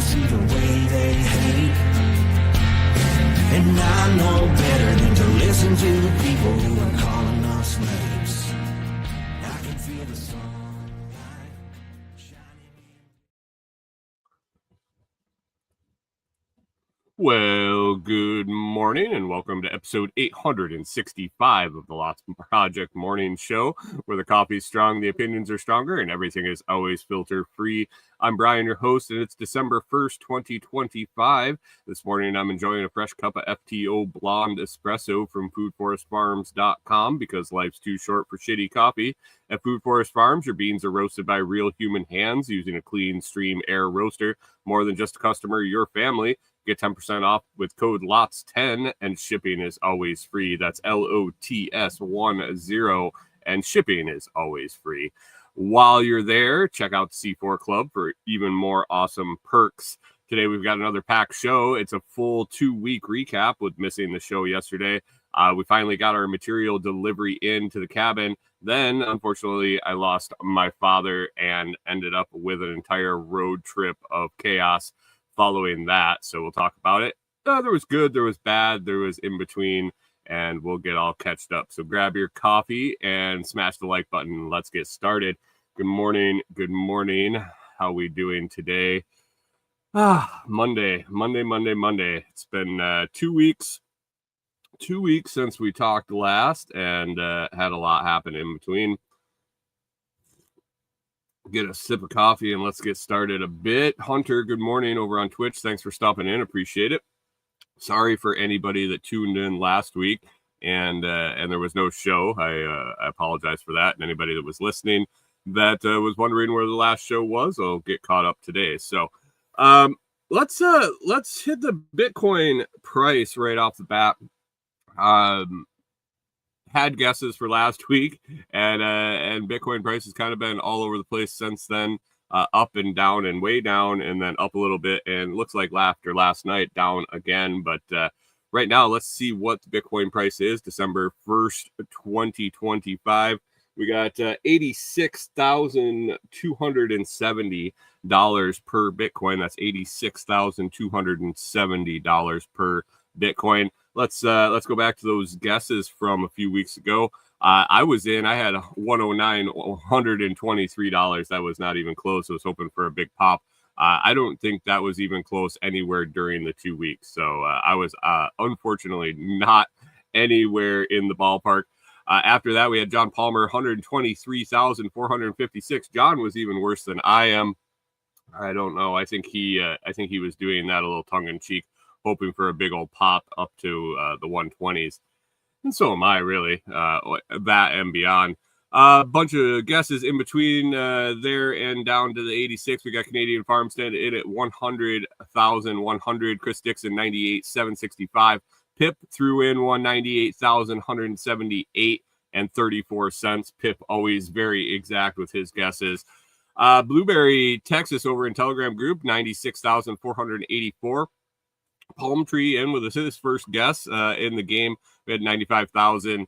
see the way they hate. And I know better than to listen to the people who are calling us slaves. I can feel the sunlight shining. Well, good morning and welcome to episode 865 of the Lots Project Morning Show, where the coffee's strong, the opinions are stronger, and everything is always filter free. I'm Brian, your host, and it's December 1st, 2025. This morning I'm enjoying a fresh cup of FTO Blonde Espresso from foodforestfarms.com because life's too short for shitty coffee. At Food Forest Farms, your beans are roasted by real human hands using a clean stream air roaster. More than just a customer, your family. Get 10% off with code LOTS10, and shipping is always free. That's LOTS10, and shipping is always free. While you're there, check out the C4 Club for even more awesome perks. Today, we've got another packed show. It's a full 2-week recap with missing the show yesterday. We finally got our material delivery into the cabin. Then, unfortunately, I lost my father and ended up with an entire road trip of chaos following that. So we'll talk about it. There was good, there was bad, there was in between, and we'll get all catched up. So grab your coffee and smash the like button and let's get started. Good morning. Good morning. How we doing today? Monday. It's been 2 weeks. 2 weeks since we talked last, and had a lot happen in between. Get a sip of coffee and let's get started a bit. Hunter, good morning over on Twitch. Thanks for stopping in. Appreciate it. Sorry for anybody that tuned in last week and there was no show. I apologize for that. And anybody that was listening that was wondering where the last show was, I'll get caught up today. So let's hit the Bitcoin price right off the bat. Had guesses for last week, and Bitcoin price has kind of been all over the place since then, up and down and way down, and then up a little bit, and looks like after last night down again. But right now, let's see what the Bitcoin price is. December 1st, 2025. We got $86,270 per Bitcoin. That's $86,270 per Bitcoin. Let's go back to those guesses from a few weeks ago. I had $109,123. That was not even close. I was hoping for a big pop. I don't think that was even close anywhere during the 2 weeks. So I was unfortunately not anywhere in the ballpark. After that, we had John Palmer, 123,456. John was even worse than I am. I don't know. I think he was doing that a little tongue in cheek, hoping for a big old pop up to the 120s. And so am I, really, that and beyond. A bunch of guesses in between there and down to the 86. We got Canadian Farmstead in at 100,100. Chris Dixon, 98,765. Pip threw in 198,178 and 34 cents. Pip always very exact with his guesses. Blueberry, Texas over in Telegram group, 96,484. Palm Tree in with his first guess in the game. We had 95,000.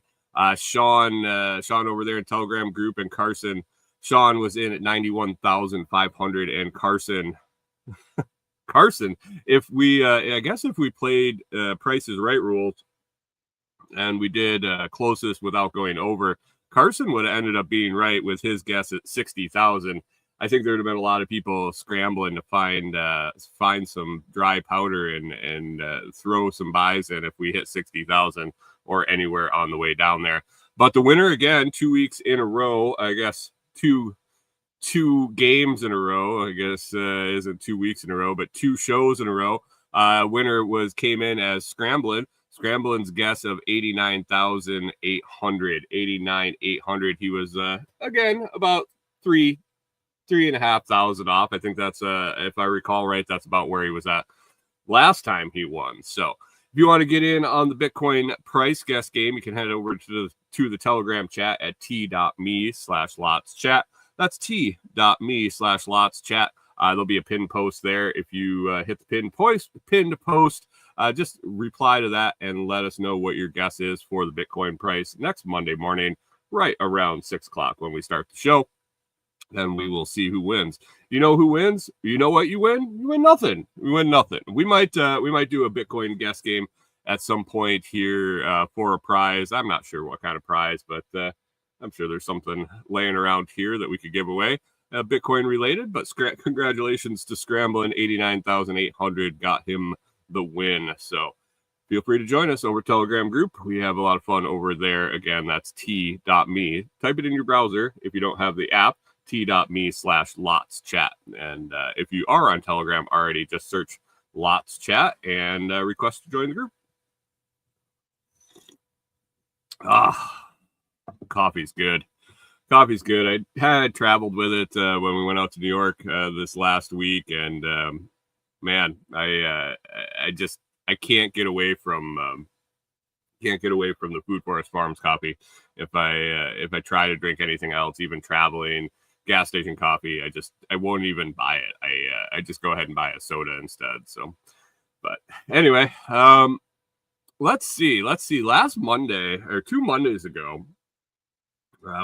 Sean over there in Telegram group, and Carson. Sean was in at 91,500, and Carson. If we, I guess if we played Price is Right rules, and we did closest without going over, Carson would have ended up being right with his guess at 60,000. I think there would have been a lot of people scrambling to find some dry powder and throw some buys in if we hit 60,000 or anywhere on the way down there. But the winner again, 2 weeks in a row, I guess two games in a row, I guess isn't 2 weeks in a row, but 2 shows in a row. Winner came in as Scramblin's guess of 89,800. 89,800. He was again about 3,500 off. I think that's if I recall right, that's about where he was at last time he won. So if you want to get in on the Bitcoin price guess game, you can head over to the Telegram chat at t.me/lotschat. That's t.me/lotschat. There'll be a pinned post there. If you hit the pinned post, just reply to that and let us know what your guess is for the Bitcoin price next Monday morning, right around 6 o'clock when we start the show. then we will see who wins. You know who wins? You know what you win? You win nothing. We win nothing. We might do a Bitcoin guess game at some point here for a prize. I'm not sure what kind of prize, but I'm sure there's something laying around here that we could give away, Bitcoin related. But congratulations to Scrambling 89,800, got him the win. So feel free to join us over Telegram group. We have a lot of fun over there. Again, that's t.me. Type it in your browser if you don't have the app, t.me/LotsChat. And if you are on Telegram already, just search Lots Chat and request to join the group. Coffee's good. Coffee's good. I had traveled with it when we went out to New York this last week, and man, I can't get away from the Food Forest Farms coffee. If I try to drink anything else, even traveling, gas station coffee, I won't even buy it. I just go ahead and buy a soda instead. So, but anyway, let's see. Last Monday or 2 Mondays ago,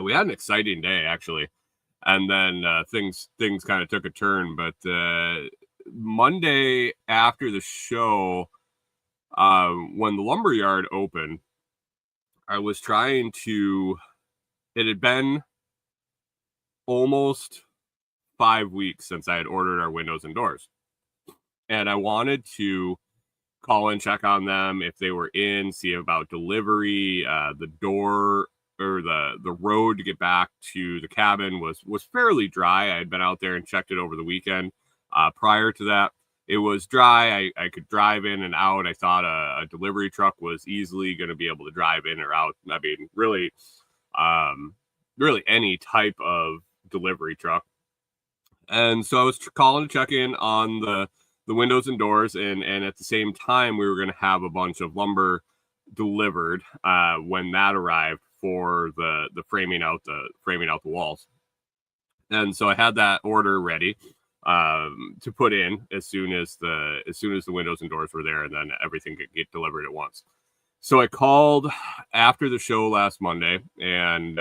we had an exciting day actually, and then things kind of took a turn. But Monday after the show, when the lumberyard opened, I was trying to. It had been almost 5 weeks since I had ordered our windows and doors, and I wanted to call and check on them if they were in, see about delivery. The door or the road to get back to the cabin was fairly dry. I had been out there and checked it over the weekend. Prior to that, it was dry. I could drive in and out. I thought a delivery truck was easily going to be able to drive in or out. I mean, really any type of delivery truck. And so I was calling to check in on the windows and doors, and at the same time we were going to have a bunch of lumber delivered when that arrived for the framing out the walls. And so I had that order ready to put in as soon as the windows and doors were there, and then everything could get delivered at once. So I called after the show last Monday, and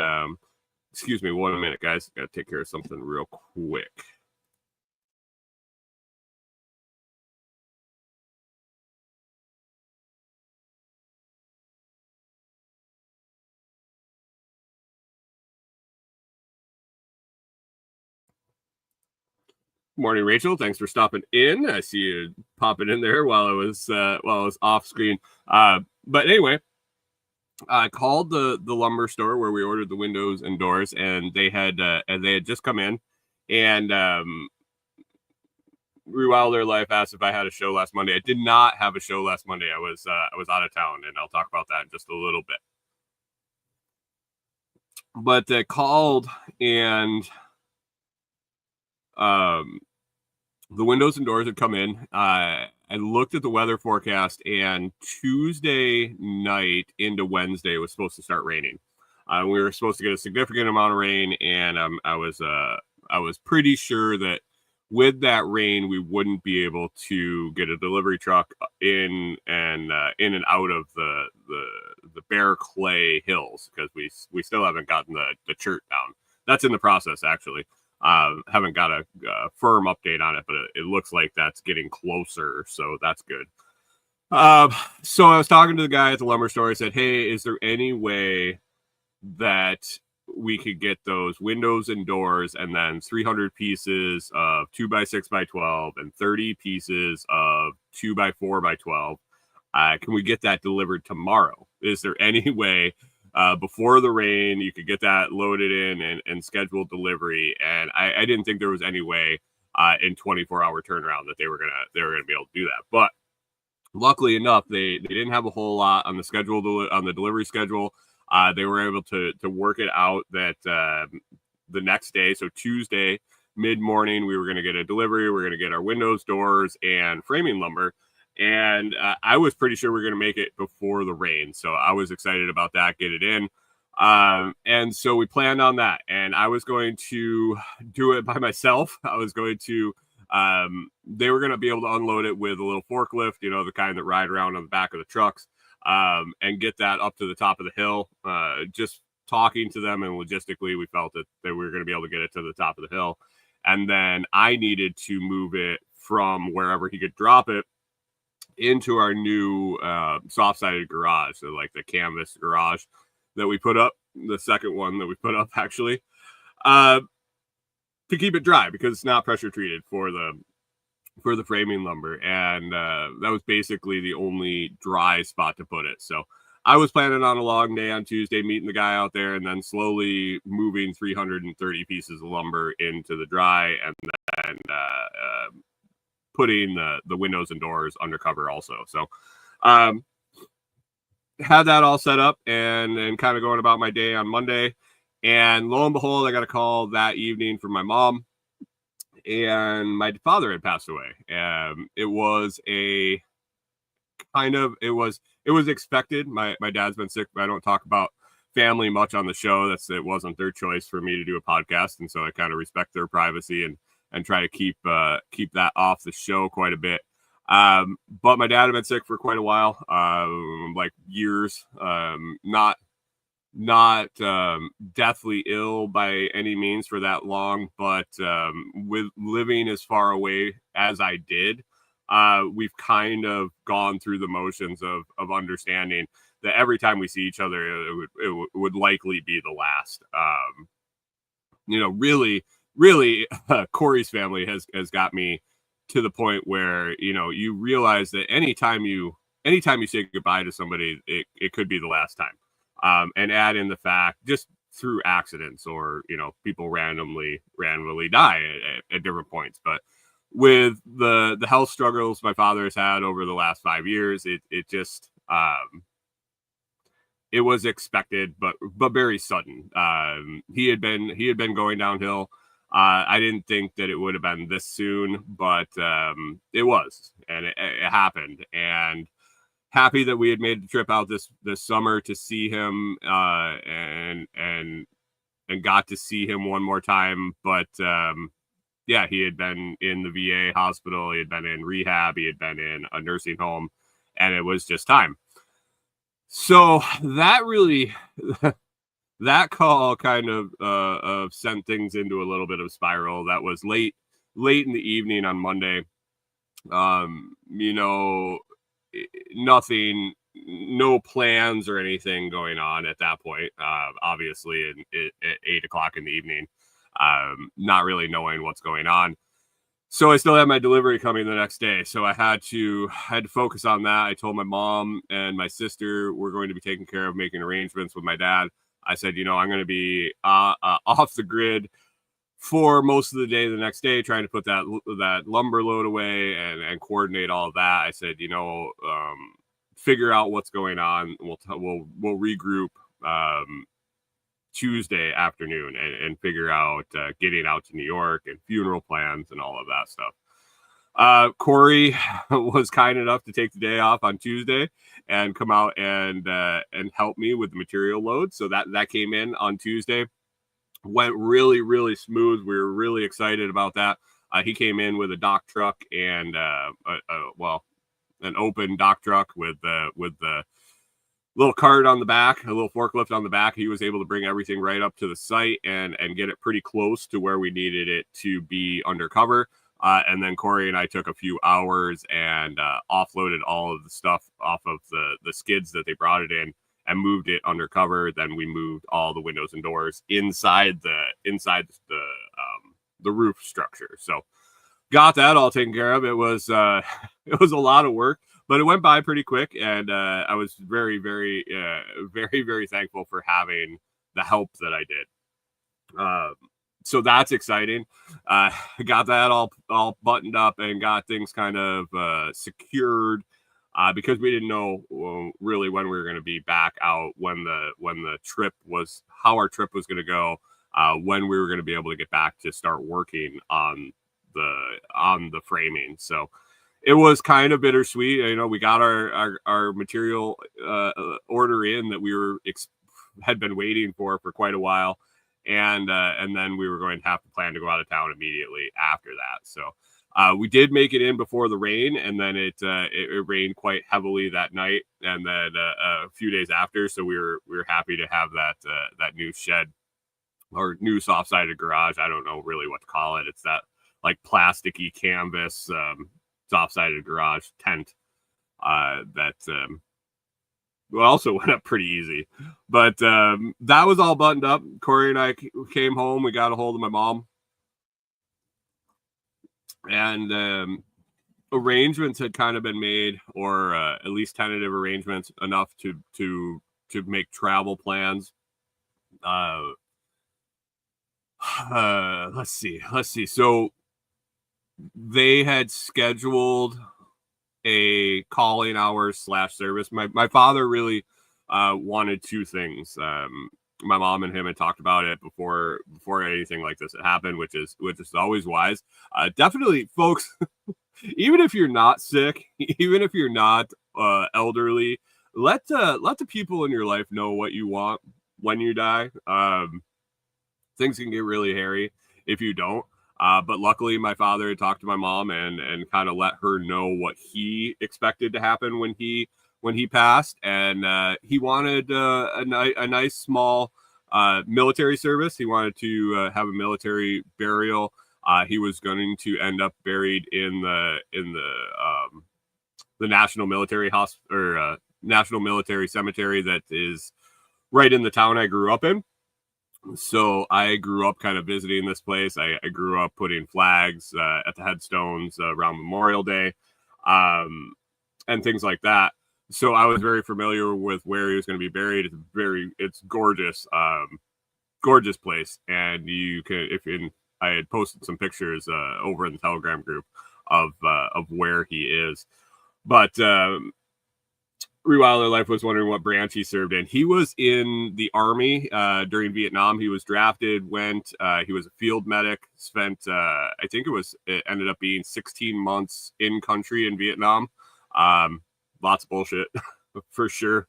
excuse me 1 minute, guys, gotta take care of something real quick. Morning, Rachel. Thanks for stopping in. I see you popping in there while I was off screen. But anyway, I called the lumber store where we ordered the windows and doors, and they had just come in and rewound their life. Asked if I had a show last Monday. I did not have a show last Monday. I was out of town, and I'll talk about that in just a little bit. But they called, and the windows and doors had come in. I looked at the weather forecast, and Tuesday night into Wednesday was supposed to start raining. We were supposed to get a significant amount of rain, and I was pretty sure that with that rain, we wouldn't be able to get a delivery truck in and out of the bare clay hills, because we still haven't gotten the chert down. That's in the process, actually. Haven't got a firm update on it, but it looks like that's getting closer, so that's good. So I was talking to the guy at the lumber store. I said, hey, is there any way that we could get those windows and doors, and then 300 pieces of 2x6x12 and 30 pieces of 2x4x12? Can we get that delivered tomorrow? Is there any way before the rain you could get that loaded in and schedule delivery? And I didn't think there was any way in 24-hour turnaround that they were gonna be able to do that. But luckily enough, they didn't have a whole lot on the schedule, on the delivery schedule. They were able to work it out that the next day, so Tuesday mid-morning, we were going to get a delivery. We're going to get our windows, doors, and framing lumber. And I was pretty sure we were going to make it before the rain. So I was excited about that, get it in. And so we planned on that. And I was going to do it by myself. I was going to, they were going to be able to unload it with a little forklift, you know, the kind that ride around on the back of the trucks, and get that up to the top of the hill, just talking to them, and logistically we felt that we were going to be able to get it to the top of the hill. And then I needed to move it from wherever he could drop it into our new soft-sided garage, so like the canvas garage that we put up, the second one that we put up actually, to keep it dry because it's not pressure treated for the framing lumber. And that was basically the only dry spot to put it. So I was planning on a long day on Tuesday, meeting the guy out there, and then slowly moving 330 pieces of lumber into the dry, and then putting the windows and doors under cover also. So had that all set up and kind of going about my day on Monday. And lo and behold, I got a call that evening from my mom, and my father had passed away. It was a kind of, it was expected. My dad's been sick, but I don't talk about family much on the show. It wasn't their choice for me to do a podcast. And so I kind of respect their privacy and try to keep that off the show quite a bit. But my dad had been sick for quite a while, like years, not deathly ill by any means for that long, but with living as far away as I did, we've kind of gone through the motions of understanding that every time we see each other, it would likely be the last. Really, Corey's family has got me to the point where, you realize that anytime you say goodbye to somebody, it could be the last time. And add in the fact, just through accidents or, people randomly die at different points. But with the health struggles my father has had over the last 5 years, it just, it was expected, but very sudden. He had been going downhill. I didn't think that it would have been this soon, but it was, and it happened. And happy that we had made the trip out this summer to see him, and got to see him one more time. But yeah, he had been in the VA hospital, he had been in rehab, he had been in a nursing home, and it was just time. So that really, that call kind of sent things into a little bit of a spiral. That was late in the evening on Monday. Nothing, no plans or anything going on at that point. Obviously, at 8 o'clock in the evening, not really knowing what's going on. So I still had my delivery coming the next day. So I had to focus on that. I told my mom and my sister we're going to be taking care of making arrangements with my dad. I said, I'm going to be off the grid for most of the day the next day, trying to put that lumber load away and coordinate all of that. I said, figure out what's going on. We'll regroup Tuesday afternoon and figure out getting out to New York and funeral plans and all of that stuff. Corey was kind enough to take the day off on Tuesday and come out and help me with the material load. So that came in on Tuesday. Went really, really smooth. We were really excited about that. He came in with a dock truck and an open dock truck with the little cart on the back, a little forklift on the back. He was able to bring everything right up to the site and get it pretty close to where we needed it to be undercover. And then Corey and I took a few hours and offloaded all of the stuff off of the skids that they brought it in and moved it undercover. Then we moved all the windows and doors inside the roof structure. So got that all taken care of. It was a lot of work, but it went by pretty quick. And I was very, very, very, very thankful for having the help that I did. So that's exciting. Got that all buttoned up and got things kind of secured because we didn't know really when we were going to be back out, when the trip was, how our trip was going to go, when we were going to be able to get back to start working on the framing. So it was kind of bittersweet. We got our material order in that we had been waiting for quite a while. And then we were going to have to plan to go out of town immediately after that. So We did make it in before the rain, and then it rained quite heavily that night, and then a few days after. So we were happy to have that new shed or new soft-sided garage. I don't know really what to call it. It's that like plasticky canvas soft-sided garage tent that also went up pretty easy. But that was all buttoned up. Corey and I came home. We got a hold of my mom, and arrangements had kind of been made, or at least tentative arrangements enough to make travel plans. Let's see. So they had scheduled a calling hours / service. My father really wanted two things. My mom and him had talked about it before anything like this had happened, which is always wise. Definitely, folks, even if you're not sick, even if you're not elderly, let the people in your life know what you want when you die. Things can get really hairy if you don't. But luckily, my father had talked to my mom and kind of let her know what he expected to happen when he passed, and he wanted a nice small military service. He wanted to have a military burial. He was going to end up buried in the National Military Hospital or National Military Cemetery that is right in the town I grew up in. So I grew up kind of visiting this place. I grew up putting flags at the headstones around Memorial Day and things like that. So I was very familiar with where he was going to be buried. It's gorgeous, gorgeous place. And you can, I had posted some pictures over in the Telegram group of where he is. But Rewilder Life was wondering what branch he served in. He was in the Army during Vietnam. He was drafted, he was a field medic, spent, I think it ended up being 16 months in country in Vietnam. Lots of bullshit, for sure.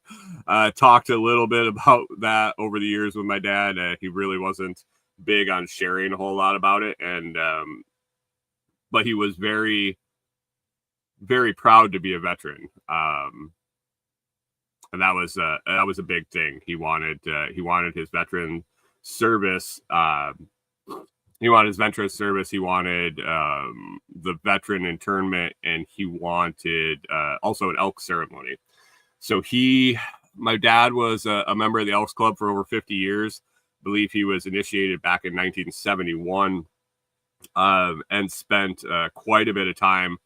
Talked a little bit about that over the years with my dad. He really wasn't big on sharing a whole lot about it. And but he was very, very proud to be a veteran. And that was a big thing. He wanted his veteran service. He wanted his veteran service. He wanted the veteran internment, and he wanted also an elk ceremony. So my dad was a member of the Elks Club for over 50 years. I believe he was initiated back in 1971, and spent quite a bit of time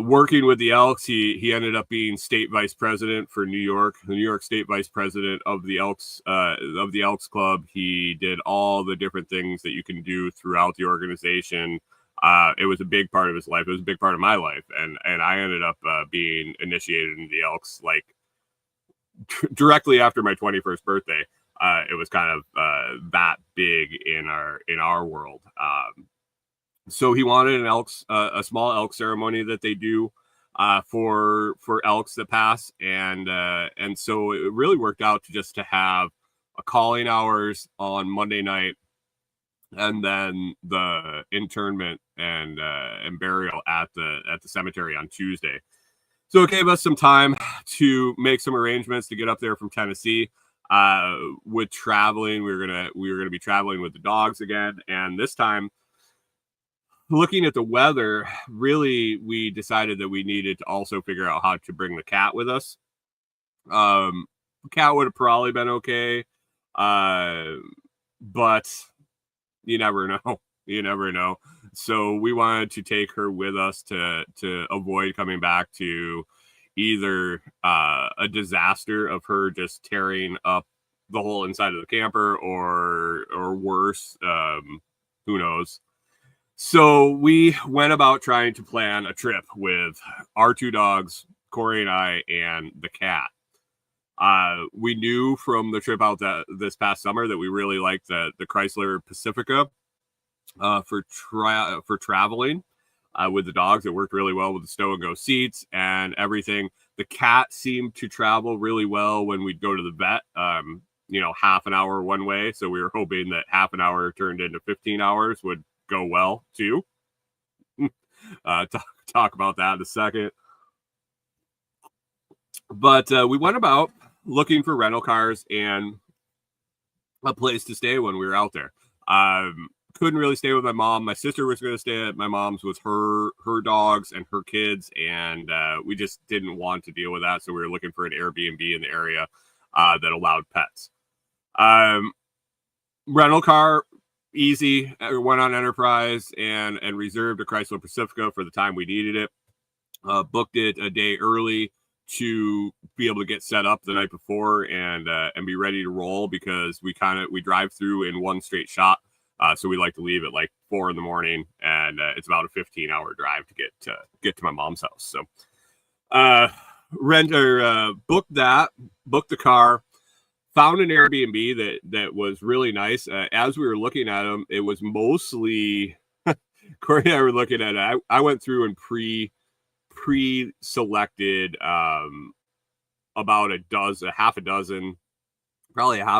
working with the Elks. He ended up being state vice president for New York, the New York state vice president of the Elks Club. He did all the different things that you can do throughout the organization. It was a big part of his life. It was a big part of my life, and I ended up being initiated in the Elks like directly after my 21st birthday. It was kind of that big in our world. So he wanted a small elk ceremony that they do for elks that pass, and so it really worked out to have a calling hours on Monday night, and then the internment and burial at the cemetery on Tuesday. So it gave us some time to make some arrangements to get up there from Tennessee. With traveling, we were gonna be traveling with the dogs again, and this time, looking at the weather, really, we decided that we needed to also figure out how to bring the cat with us. The cat would have probably been okay, but you never know. You never know. So we wanted to take her with us to avoid coming back to either a disaster of her just tearing up the whole inside of the camper, or worse. Who knows? So we went about trying to plan a trip with our two dogs, Corey and I, and the cat. We knew from the trip out this past summer that we really liked the Chrysler Pacifica for traveling with the dogs. It worked really well with the stow and go seats and everything. The cat seemed to travel really well when we'd go to the vet, half an hour one way. So we were hoping that half an hour turned into 15 hours would go well too. talk about that in a second. But we went about looking for rental cars and a place to stay when we were out there. Couldn't really stay with my mom. My sister was going to stay at my mom's with her dogs and her kids, and we just didn't want to deal with that. So we were looking for an Airbnb in the area that allowed pets. Rental car, easy. Went on Enterprise and reserved a Chrysler Pacifica for the time we needed it. Booked it a day early to be able to get set up the night before and be ready to roll, because we drive through in one straight shot. So we like to leave at like 4 a.m, and it's about a 15-hour drive to get to my mom's house. So booked the car, found an Airbnb that was really nice. As we were looking at them, it was mostly Corey and I were looking at it. I went through and pre-selected about probably a half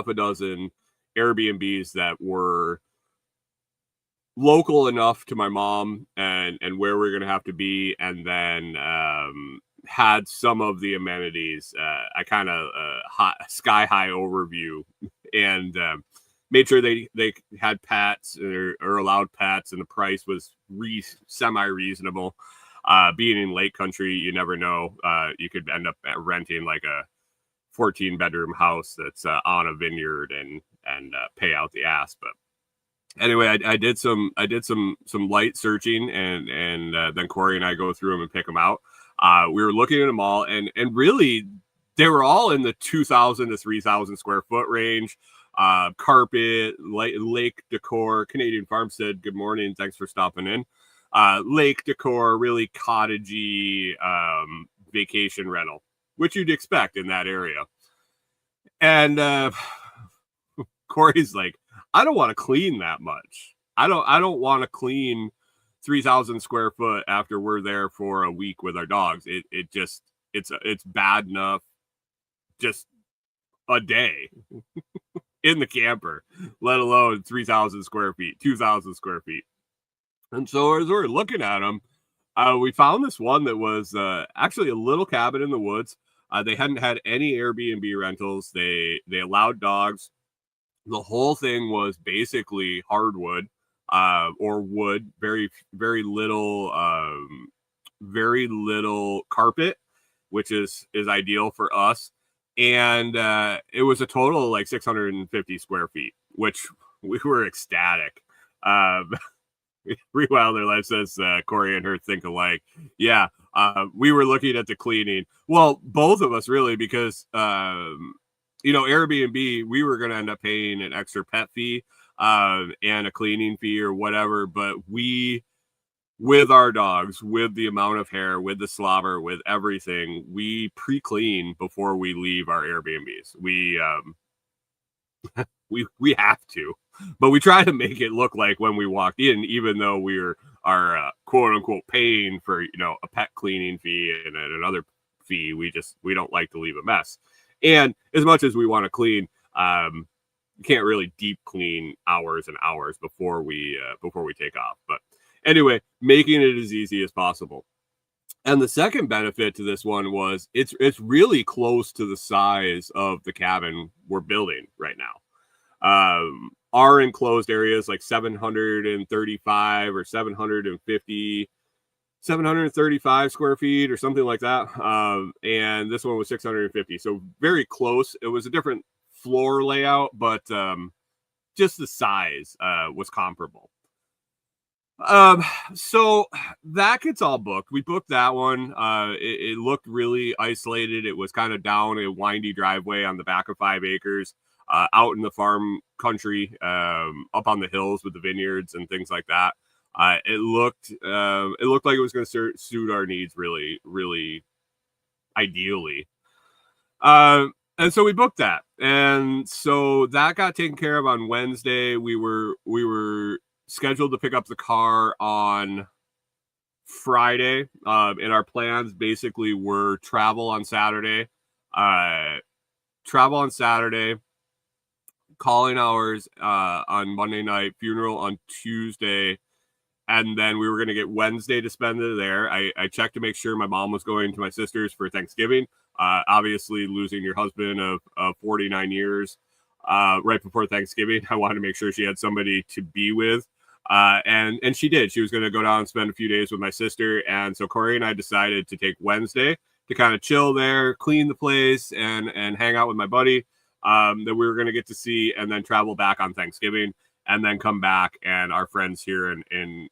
a dozen Airbnbs that were local enough to my mom and where we're going to have to be, and then had some of the amenities. I kind of sky high overview, and made sure they had pets or allowed pets, and the price was semi reasonable. Being in Lake Country, you never know. You could end up renting like a 14-bedroom house that's on a vineyard and pay out the ass. But anyway, I did some light searching, and then Corey and I go through them and pick them out. We were looking at them all, and really they were all in the 2,000 to 3,000 square foot range. Carpet, lake decor. Canadian Farmstead, good morning. Thanks for stopping in. Lake decor, really cottagey vacation rental, which you'd expect in that area. And Corey's like, I don't want to clean that much. I don't want to clean 3,000 square foot after we're there for a week with our dogs. It's bad enough just a day in the camper, let alone 3,000 square feet, 2,000 square feet. And so as we were looking at them, we found this one that was actually a little cabin in the woods. They hadn't had any Airbnb rentals. They allowed dogs. The whole thing was basically hardwood or wood, very, very little carpet, which is ideal for us. And it was a total of like 650 square feet, which we were ecstatic. Rewilder Life says Corey and her think alike. Yeah, we were looking at the cleaning. Well, both of us really, because Airbnb, we were going to end up paying an extra pet fee and a cleaning fee or whatever. But we, with our dogs, with the amount of hair, with the slobber, with everything, we pre-clean before we leave our Airbnbs. We have to, but we try to make it look like when we walked in, even though we are quote unquote paying for a pet cleaning fee and another fee. We don't like to leave a mess. And as much as we want to clean, you can't really deep clean hours and hours before we take off. But anyway, making it as easy as possible. And the second benefit to this one was it's really close to the size of the cabin we're building right now. Our enclosed area is like 735 or 735 square feet or something like that. And this one was 650. So very close. It was a different floor layout, but just the size was comparable. So that gets all booked. We booked that one. It looked really isolated. It was kind of down a windy driveway on the back of 5 acres. Out in the farm country, up on the hills with the vineyards and things like that. It looked like it was going to suit our needs really, really ideally. And so we booked that, and so that got taken care of on Wednesday. We were scheduled to pick up the car on Friday, and our plans basically were travel on Saturday, calling hours on Monday night, funeral on Tuesday, and then we were going to get Wednesday to spend it there. I checked to make sure my mom was going to my sister's for Thanksgiving. Obviously, losing your husband of 49 years right before Thanksgiving, I wanted to make sure she had somebody to be with. And she did. She was going to go down and spend a few days with my sister. And so Corey and I decided to take Wednesday to kind of chill there, clean the place, and hang out with my buddy that we were going to get to see, and then travel back on Thanksgiving, and then come back. And our friends here in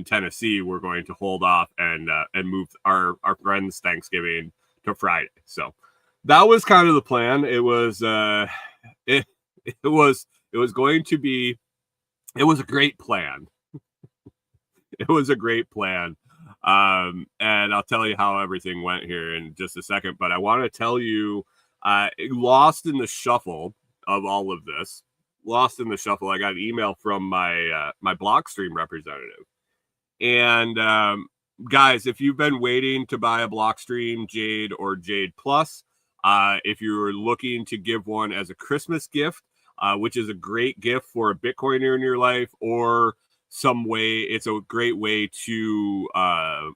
Tennessee, we're going to hold off and move our friends' Thanksgiving to Friday. So that was kind of the plan. It was it was going to be. It was a great plan. It was a great plan. And I'll tell you how everything went here in just a second. But I want to tell you, lost in the shuffle of all of this, I got an email from my Blockstream representative. And guys, if you've been waiting to buy a Blockstream, Jade, or JadePlus, if you're looking to give one as a Christmas gift, which is a great gift for a Bitcoiner in your life, or some way, it's a great way to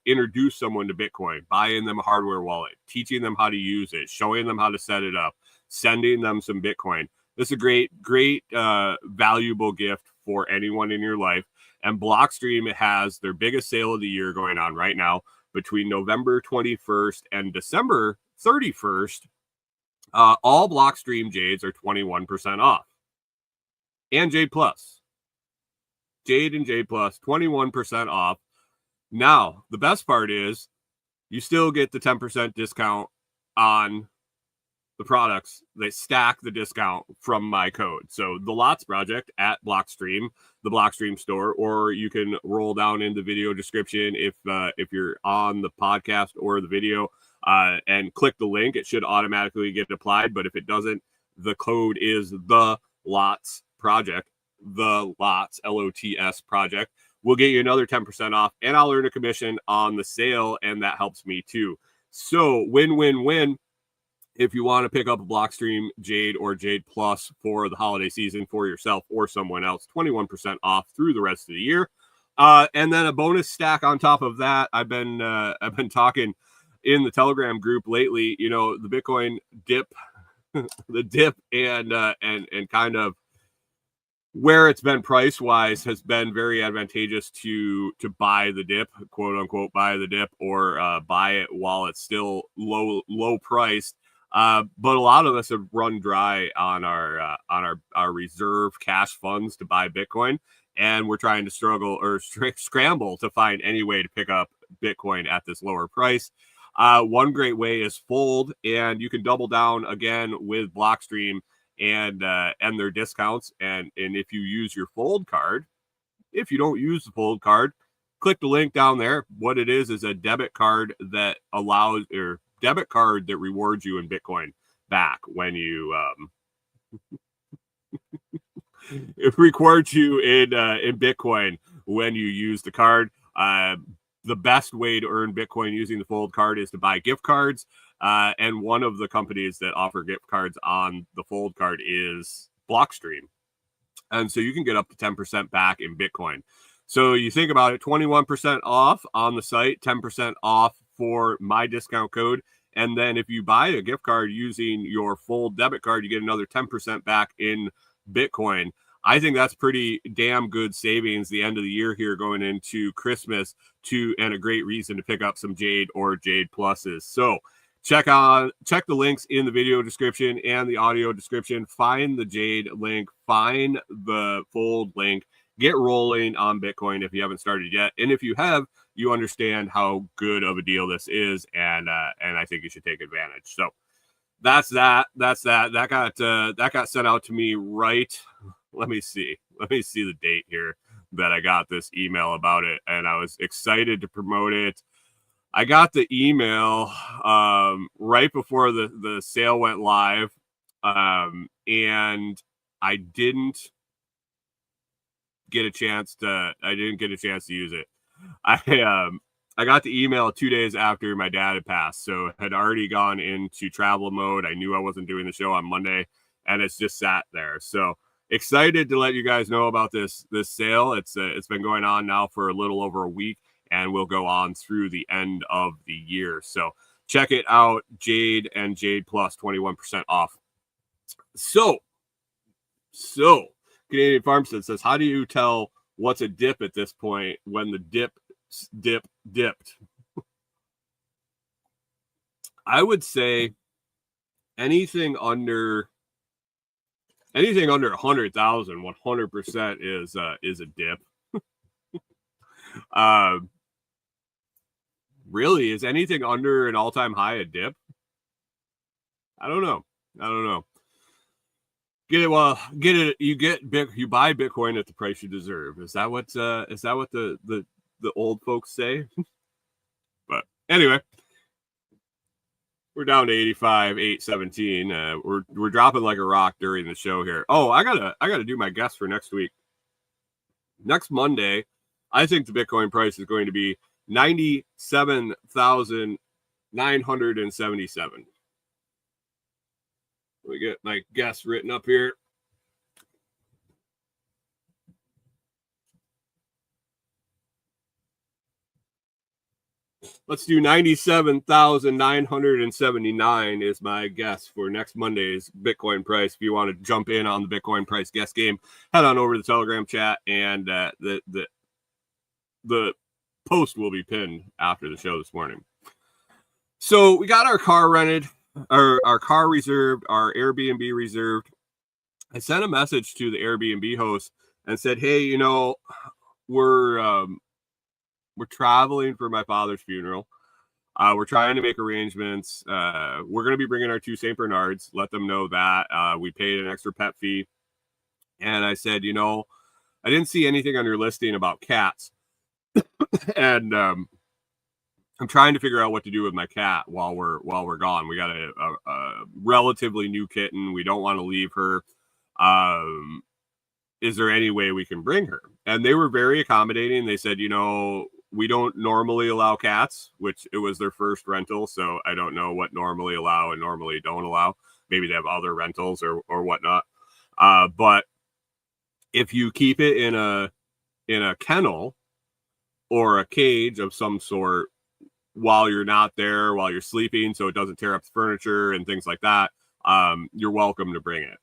introduce someone to Bitcoin, buying them a hardware wallet, teaching them how to use it, showing them how to set it up, sending them some Bitcoin. This is a great valuable gift for anyone in your life. And Blockstream has their biggest sale of the year going on right now between November 21st and December 31st. All Blockstream Jades are 21% off. And JadePlus. Jade and JadePlus, 21% off. Now, the best part is you still get the 10% discount on the products. They stack the discount from my code. So the Lots Project at Blockstream, the Blockstream store, or you can roll down in the video description if you're on the podcast or the video and click the link. It should automatically get applied. But if it doesn't, the code is the Lots Project, the Lots, LOTS project. We'll get you another 10% off, and I'll earn a commission on the sale, and that helps me too. So win-win-win. If you want to pick up a Blockstream, Jade, or JadePlus for the holiday season for yourself or someone else, 21% off through the rest of the year. And then a bonus stack on top of that. I've been talking in the Telegram group lately. You know, the Bitcoin dip, the dip, and kind of where it's been price wise has been very advantageous to buy the dip, quote unquote, buy the dip, or buy it while it's still low priced. But a lot of us have run dry on our reserve cash funds to buy Bitcoin, and we're trying to scramble to find any way to pick up Bitcoin at this lower price. One great way is Fold, and you can double down again with Blockstream and their discounts. And if you use your Fold card, if you don't use the Fold card, click the link down there. What it is a debit card that debit card that rewards you in Bitcoin back when you it rewards you in Bitcoin when you use the card. The best way to earn Bitcoin using the Fold card is to buy gift cards. And one of the companies that offer gift cards on the Fold card is Blockstream. And so you can get up to 10% back in Bitcoin. So you think about it, 21% off on the site, 10% off for my discount code. And then if you buy a gift card using your Fold debit card, you get another 10% back in Bitcoin. I think that's pretty damn good savings the end of the year here going into Christmas, and a great reason to pick up some Jade or JadePluses. So check the links in the video description and the audio description. Find the Jade link, find the Fold link, get rolling on Bitcoin if you haven't started yet. And if you have, you understand how good of a deal this is, and I think you should take advantage. So that's that. That got sent out to me right. Let me see the date here that I got this email about it, and I was excited to promote it. I got the email right before the sale went live, and I didn't get a chance to use it. I got the email 2 days after my dad had passed, so had already gone into travel mode. I knew I wasn't doing the show on Monday, and it's just sat there. So excited to let you guys know about this sale. It's been going on now for a little over a week, and will go on through the end of the year. So check it out, Jade and JadePlus, 21% off. So Canadian Farmstead says, how do you tell what's a dip at this point when the dipped? I would say anything under 100,000, 100% is a dip. Really, is anything under an all-time high a dip? I don't know. Get it. You buy Bitcoin at the price you deserve. Is that what the old folks say? But anyway, we're down to 85,817. We're dropping like a rock during the show here. Oh, I gotta do my guess for next week. Next Monday, I think the Bitcoin price is going to be 97,977. We get my guess written up here. Let's do 97,979 is my guess for next Monday's Bitcoin price. If you want to jump in on the Bitcoin price guess game, head on over to the Telegram chat, and the post will be pinned after the show this morning. So we got our car rented, our car reserved, our Airbnb reserved. I sent a message to the Airbnb host and said, hey, we're traveling for my father's funeral. We're trying to make arrangements. We're going to be bringing our two St. Bernards. Let them know that. We paid an extra pet fee. And I said, I didn't see anything on your listing about cats. And I'm trying to figure out what to do with my cat while we're gone. We got a relatively new kitten. We don't want to leave her. Is there any way we can bring her? And they were very accommodating. They said, we don't normally allow cats, which it was their first rental. So I don't know what normally allow and normally don't allow. Maybe they have other rentals or whatnot. But if you keep it in a kennel or a cage of some sort, while you're not there, while you're sleeping, so it doesn't tear up the furniture and things like that, you're welcome to bring it.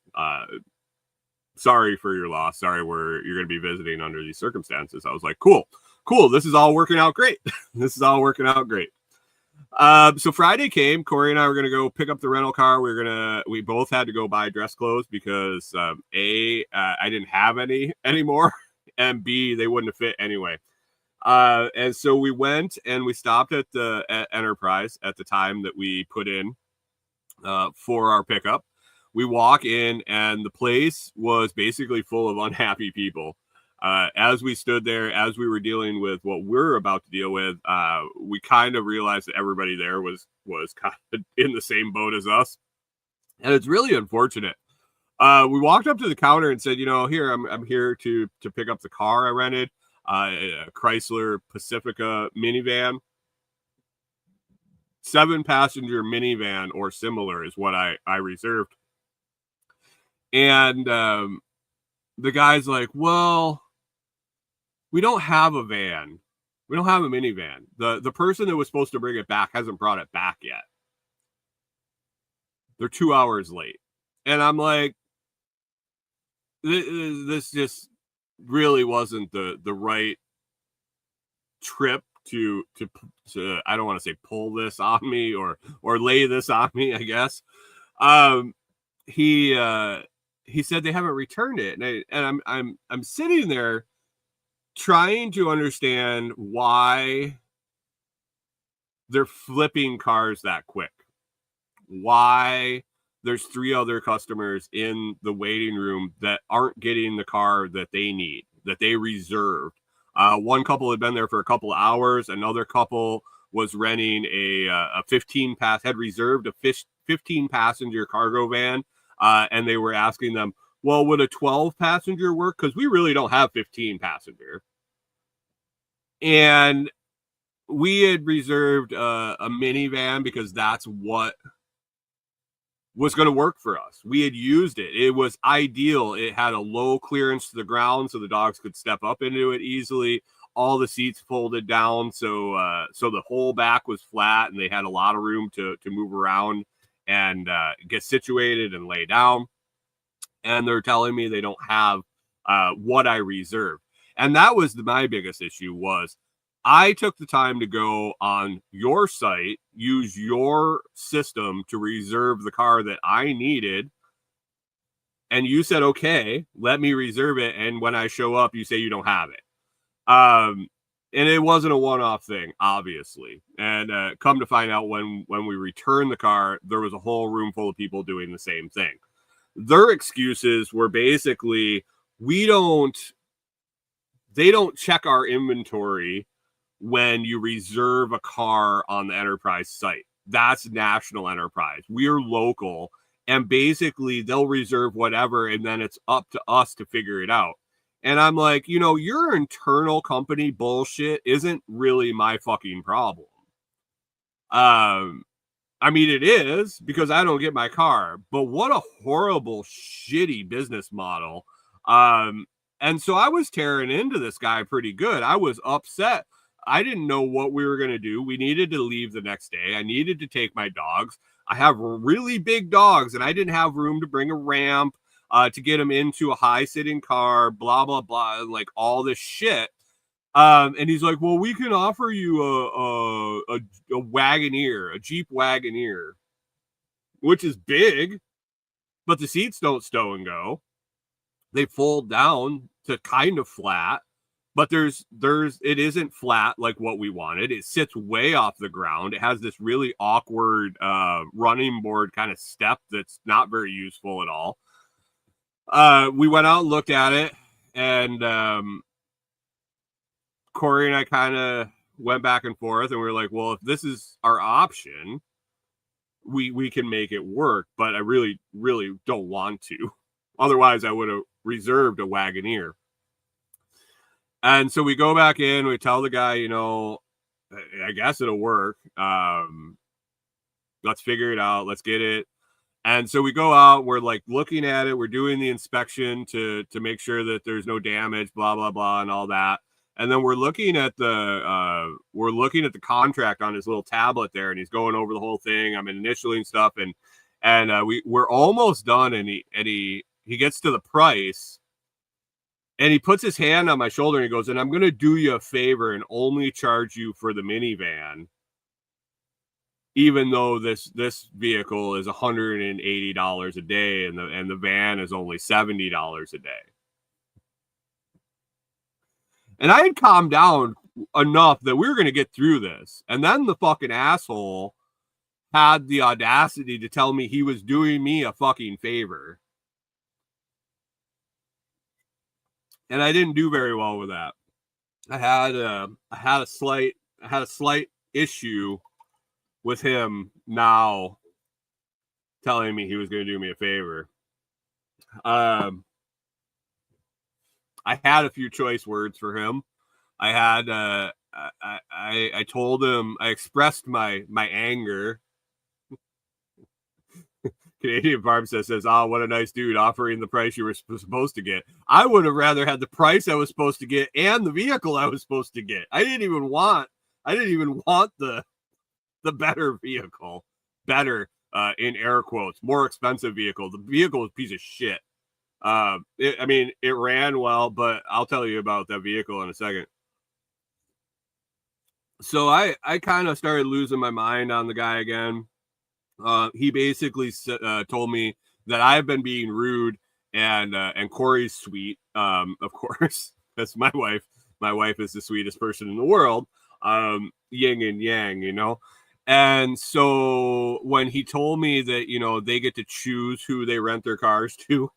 Sorry for your loss. Sorry, you're going to be visiting under these circumstances. I was like, cool. This is all working out great. So Friday came. Corey and I were going to go pick up the rental car. We both had to go buy dress clothes because I didn't have any anymore, and B, they wouldn't have fit anyway. And so we went and we stopped at Enterprise at the time that we put in for our pickup. We walk in and the place was basically full of unhappy people. As we stood there, as we were dealing with what we're about to deal with, we kind of realized that everybody there was kind of in the same boat as us. And it's really unfortunate. We walked up to the counter and said, here, I'm here to pick up the car I rented. A Chrysler Pacifica minivan, 7-passenger minivan or similar is what I reserved. And the guy's like, well, we don't have a van. We don't have a minivan. The person that was supposed to bring it back hasn't brought it back yet. They're 2 hours late. And I'm like, this just really wasn't the right trip to I don't want to say pull this on me or lay this on me, I guess. He said they haven't returned it, and I'm sitting there trying to understand why they're flipping cars that quick. Why there's 3 other customers in the waiting room that aren't getting the car that they need, that they reserved. One couple had been there for a couple of hours. Another couple was renting a 15 reserved a 15-passenger cargo van. And they were asking them, well, would a 12-passenger work? Because we really don't have 15-passenger. And we had reserved a minivan because that's what was going to work for us. We had used it. It was ideal. It had a low clearance to the ground so the dogs could step up into it easily. All the seats folded down, so the whole back was flat, and they had a lot of room to move around and get situated and lay down. And they're telling me they don't have what I reserved. And that was my biggest issue was I took the time to go on your site, use your system to reserve the car that I needed. And you said, okay, let me reserve it. And when I show up, you say you don't have it. And it wasn't a one-off thing, obviously. And come to find out when we returned the car, there was a whole room full of people doing the same thing. Their excuses were basically, they don't check our inventory when you reserve a car on the enterprise site. That's national enterprise. We're local, and basically they'll reserve whatever, and then it's up to us to figure it out. And I'm like, your internal company bullshit isn't really my fucking problem. I mean, it is, because I don't get my car, but what a horrible, shitty business model. And so I was tearing into this guy pretty good. I was upset. I didn't know what we were going to do. We needed to leave the next day. I needed to take my dogs. I have really big dogs, and I didn't have room to bring a ramp to get them into a high-sitting car, blah, blah, blah, like all this shit. And he's like, well, we can offer you a Wagoneer, a Jeep Wagoneer, which is big, but the seats don't stow and go. They fold down to kind of flat, but it isn't flat like what we wanted. It sits way off the ground. It has this really awkward running board kind of step that's not very useful at all. We went out and looked at it, and Corey and I kind of went back and forth, and we were like, well, if this is our option, we can make it work, but I really, really don't want to. Otherwise, I would have reserved a Wagoneer. And so we go back in, we tell the guy, I guess it'll work. Let's figure it out. Let's get it. And so we go out, we're like looking at it. We're doing the inspection to make sure that there's no damage, blah, blah, blah, and all that. And then we're looking at the contract on his little tablet there, and he's going over the whole thing. I'm initialing stuff, and we're almost done. And he gets to the price, and he puts his hand on my shoulder, and he goes, and I'm going to do you a favor and only charge you for the minivan, even though this vehicle is $180 a day, and the van is only $70 a day. And I had calmed down enough that we were going to get through this. And then the fucking asshole had the audacity to tell me he was doing me a fucking favor. And I didn't do very well with that. I had a slight issue with him now telling me he was going to do me a favor. I had a few choice words for him. I had I told him, I expressed my anger. Canadian Farm says, oh, what a nice dude, offering the price you were supposed to get. I would have rather had the price I was supposed to get and the vehicle I was supposed to get. I didn't even want the better vehicle. Better, in air quotes, more expensive vehicle. The vehicle was a piece of shit. It ran well, but I'll tell you about that vehicle in a second. So I kind of started losing my mind on the guy again. He basically told me that I've been being rude, and Corey's sweet. Of course, that's my wife. My wife is the sweetest person in the world. Yin and yang, And so when he told me that, they get to choose who they rent their cars to,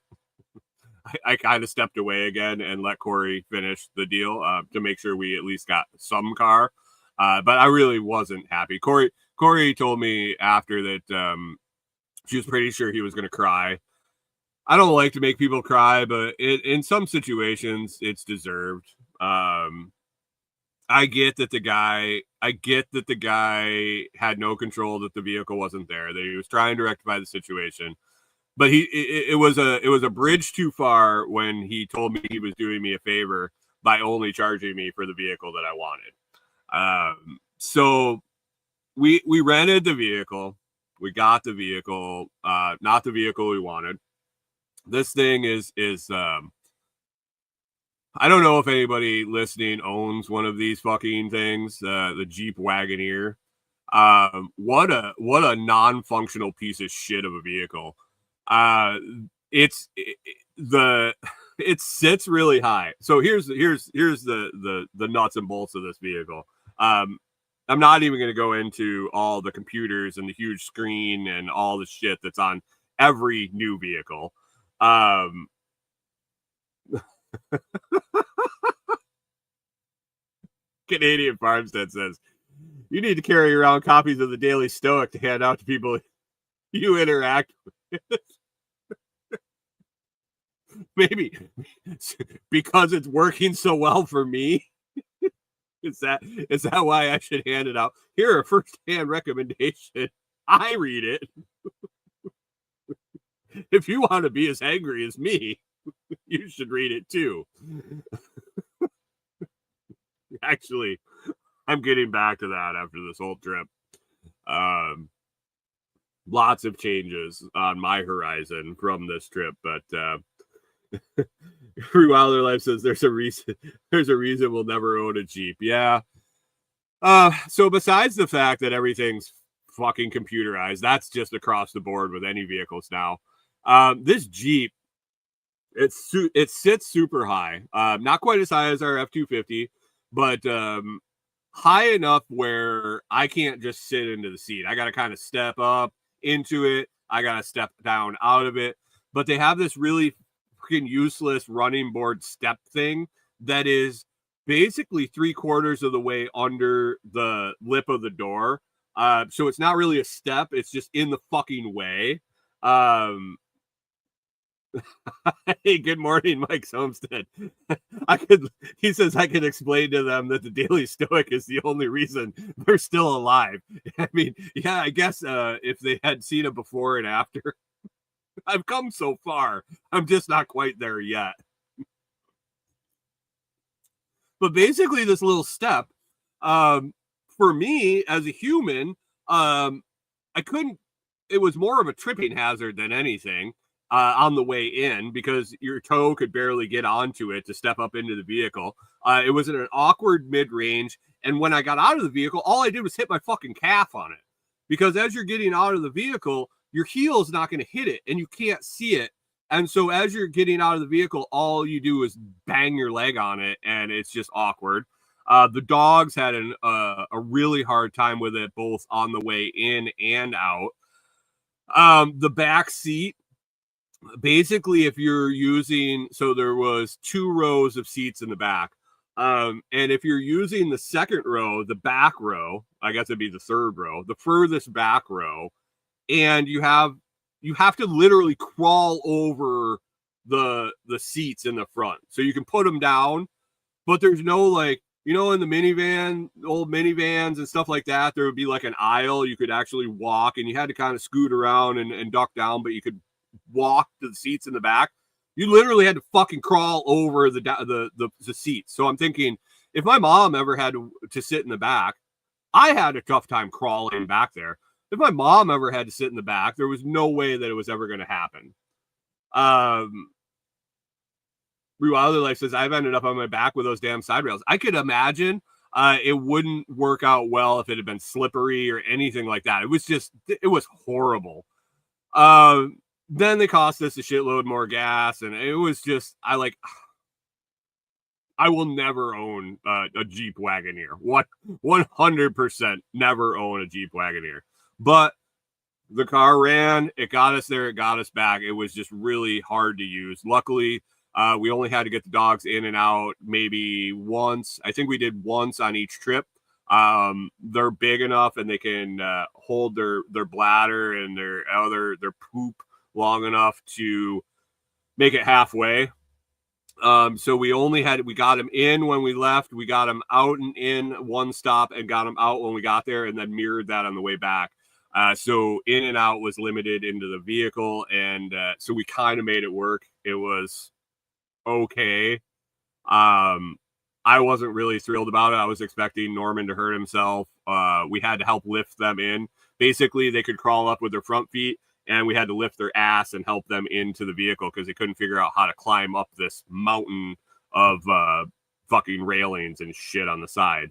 I kind of stepped away again and let Corey finish the deal to make sure we at least got some car. But I really wasn't happy. Corey told me after that she was pretty sure he was going to cry. I don't like to make people cry, but in some situations, it's deserved. I I get that the guy had no control, that the vehicle wasn't there, that he was trying to rectify the situation. But it was a bridge too far when he told me he was doing me a favor by only charging me for the vehicle that I wanted. So we rented the vehicle. We got the vehicle, not the vehicle we wanted. This thing is I don't know if anybody listening owns one of these fucking things, the Jeep Wagoneer. What a non-functional piece of shit of a vehicle. It sits really high. So here's the nuts and bolts of this vehicle. I'm not even going to go into all the computers and the huge screen and all the shit that's on every new vehicle. Canadian Farmstead says, you need to carry around copies of the Daily Stoic to hand out to people you interact with. Maybe because it's working so well for me. Is that why I should hand it out? Here, a first-hand recommendation. I read it. If you want to be as angry as me, you should read it too. Actually, I'm getting back to that after this whole trip. Lots of changes on my horizon from this trip, but Free Wilder Life says there's a reason we'll never own a Jeep. Yeah. So besides the fact that everything's fucking computerized, that's just across the board with any vehicles now. This Jeep, it sits super high. Not quite as high as our F-250, but high enough where I can't just sit into the seat. I got to kind of step up into it. I got to step down out of it. But they have this really freaking useless running board step thing that is basically 3/4 of the way under the lip of the door. So it's not really a step. It's just in the fucking way. Hey, good morning, Mike Homestead. He says I could explain to them that the Daily Stoic is the only reason they're still alive. I mean, yeah, I guess if they had seen it before and after. I've come so far. I'm just not quite there yet. But basically, this little step, for me as a human, I couldn't. It was more of a tripping hazard than anything. On the way in, because your toe could barely get onto it to step up into the vehicle. It was in an awkward mid-range, and when I got out of the vehicle, all I did was hit my fucking calf on it. Because as you're getting out of the vehicle, your heel is not going to hit it, and you can't see it. And so as you're getting out of the vehicle, all you do is bang your leg on it, and it's just awkward. The dogs had a really hard time with it, both on the way in and out. The back seat, basically, if you're using, so there was 2 rows of seats in the back. And if you're using the second row, the back row, I guess it'd be the third row, the furthest back row, and you have to literally crawl over the seats in the front. So you can put them down, but there's no, like, you know, in the old minivans and stuff like that, there would be like an aisle you could actually walk, and you had to kind of scoot around and duck down, but you could walk to the seats in the back. You literally had to fucking crawl over the seats. So I'm thinking, if my mom ever had to sit in the back, I had a tough time crawling back there. If my mom ever had to sit in the back, there was no way that it was ever going to happen. Wilder Life says, I've ended up on my back with those damn side rails. I could imagine it wouldn't work out well if it had been slippery or anything like that. It was horrible. Then they cost us a shitload more gas, and it was just, I will never own a Jeep Wagoneer. 100% never own a Jeep Wagoneer. But the car ran, it got us there, it got us back. It was just really hard to use. Luckily, we only had to get the dogs in and out maybe once. I think we did once on each trip. They're big enough, and they can hold their bladder and their poop long enough to make it halfway. So we got him in when we left. We got him out and in one stop and got him out when we got there, and then mirrored that on the way back. So in and out was limited into the vehicle, and so we kind of made it work. It was okay. I wasn't really thrilled about it. I was expecting Norman to hurt himself. We had to help lift them in. Basically, they could crawl up with their front feet, and we had to lift their ass and help them into the vehicle because they couldn't figure out how to climb up this mountain of fucking railings and shit on the side.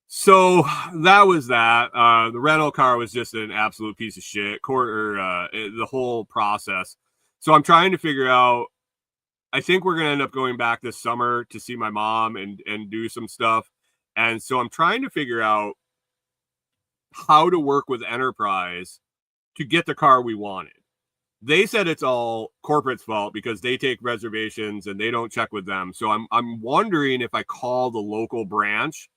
So that was that. The rental car was just an absolute piece of shit. The whole process. So I'm trying to figure out. I think we're going to end up going back this summer to see my mom and do some stuff. And so I'm trying to figure out how to work with Enterprise to get the car we wanted. They said it's all corporate's fault because they take reservations and they don't check with them. So I'm wondering if I call the local branch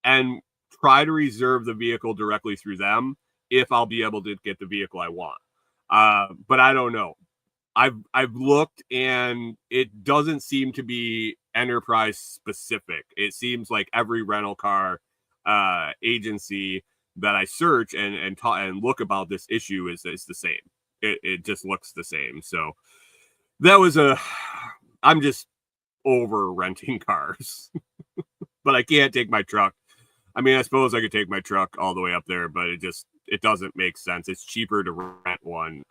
and try to reserve the vehicle directly through them, if I'll be able to get the vehicle I want. But I don't know. I've looked and it doesn't seem to be Enterprise specific. It seems like every rental car agency that I search and look about this issue is the same. It just looks the same. So that was I'm just over renting cars, but I can't take my truck. I mean, I suppose I could take my truck all the way up there, but it doesn't make sense. It's cheaper to rent one.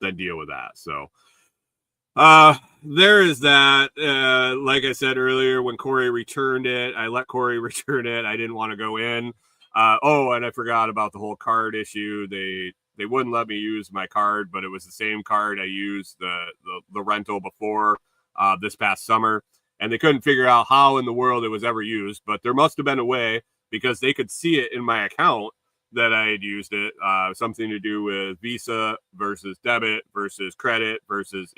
Than deal with that. So there is that. Like I said earlier, when Corey returned it, I let Corey return it. I didn't want to go in. And I forgot about the whole card issue. They wouldn't let me use my card, but it was the same card I used the rental before this past summer, and they couldn't figure out how in the world it was ever used, but there must have been a way because they could see it in my account that I had used it, something to do with Visa versus debit versus credit versus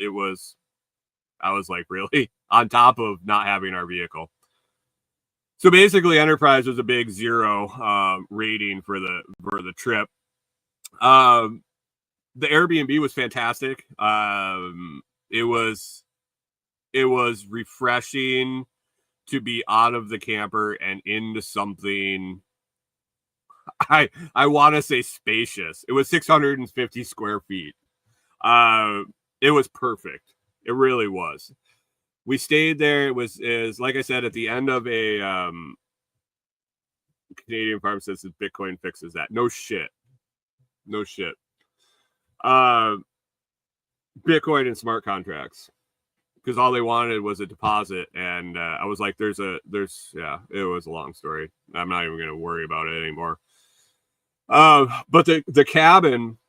I was like, really? On top of not having our vehicle. So basically Enterprise was a big 0 rating for the trip. The Airbnb was fantastic. It was refreshing to be out of the camper and into something I want to say spacious. It was 650 square feet. It was perfect. It really was. We stayed there. It was like I said, at the end of a Canadian Farm says that Bitcoin fixes that. No shit. Bitcoin and smart contracts. Because all they wanted was a deposit, and I was like, it was a long story. I'm not even going to worry about it anymore. But the cabin,